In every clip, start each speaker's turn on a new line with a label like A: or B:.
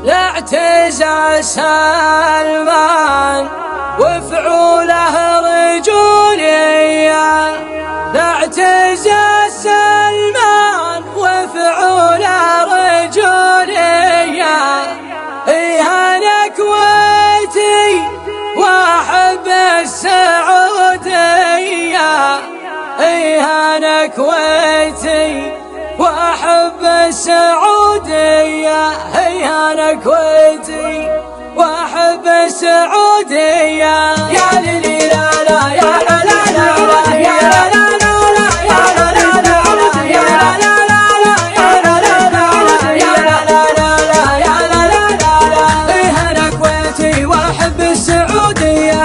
A: لاعتزاز سلمان وفعوله رجولية، لاعتزاز سلمان وفعوله رجولية. أنا كويتي وأحب السعودية، أنا كويتي وأحب السعودية، أنا كويتي وأحب السعودية. يا ليلي لا لا يا لا لا لا يا لا لا لا يا لا لا لا يا لا لا لا يا لا لا لا يا لا لا لا يا لا لا لا. أنا كويتي وأحب السعودية،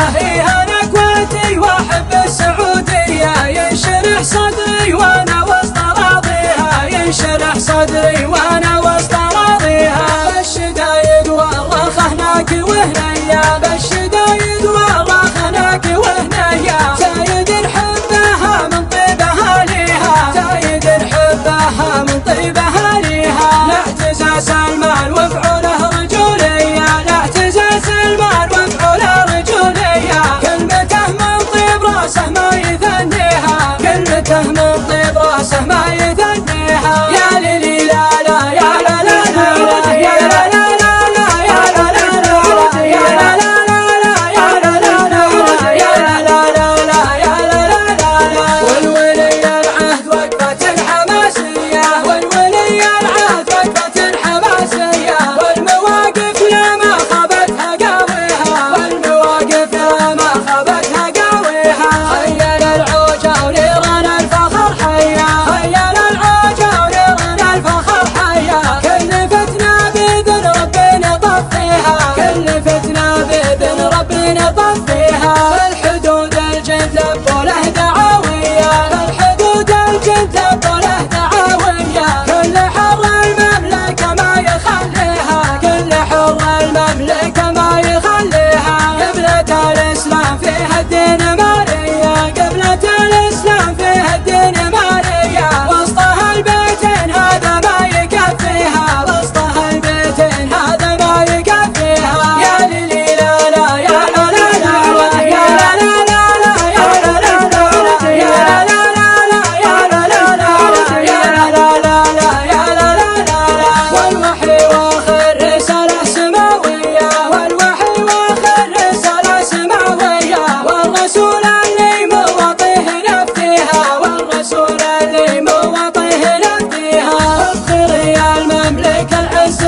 A: أنا كويتي وأحب السعودية. ينشرح صدري وأنا وسط راضيها، ينشرح صدري وأنا وسط راضيها. بالشدايد والرخ هناك وهنيا، بالشدايد والرخ هناك وهنيا. زايد نحبها من طيبها ليها، زايد نحبها من طيبها ليها. لاعتزاز سلمان وفعوله رجولية، لاعتزاز سلمان وفعوله رجولية. كلمته من طيب راسه ما يثنيها، كلمته من طيب راسه ما يثنيها. يا ليلي لا لا يا لا لا لا يا لا لا لا يا لا لا لا يا لا لا لا يا لا لا لا يا لا لا لا يا لا لا لا. والولي العهد وقفة حماسية، والولي العهد وقفة حماسية. والمواقف لا ما خبتها قاويها، والمواقف لا ما خبتها قاويها. خيل العوجة ونيران الفخر حيا، خيل العوجة ونيران الفخر حيا. كل فتنة بإذن ربي نطفيها، كل فتنة بإذن ربي نطفيها. الحدود الجند لبوا له دعاوية، الحدود الجند لبوا له دعاوية. كل حر المملكة ما يخليها، كل حر المملكة ما يخليها. قبلة الإسلام فيها الدين مالية، قبلة الإسلام فيها الدين مالية. وسطها البيتين هذا ما يكفيها، وسطها البيتين هذا ما يكفيها. يا ليلي لا لا يا لا لا لا يا لا لا لا يا لا لا لا يا لا لا لا يا لا لا لا يا لا لا لا يا لا لا لا. والوحي واخر رسالة سماوية، والوحي واخر رسالة سماوية. والرسول اللي مواطيه نفديها، والرسول اللي مواطيه نفديها. افخري يا المملكة العز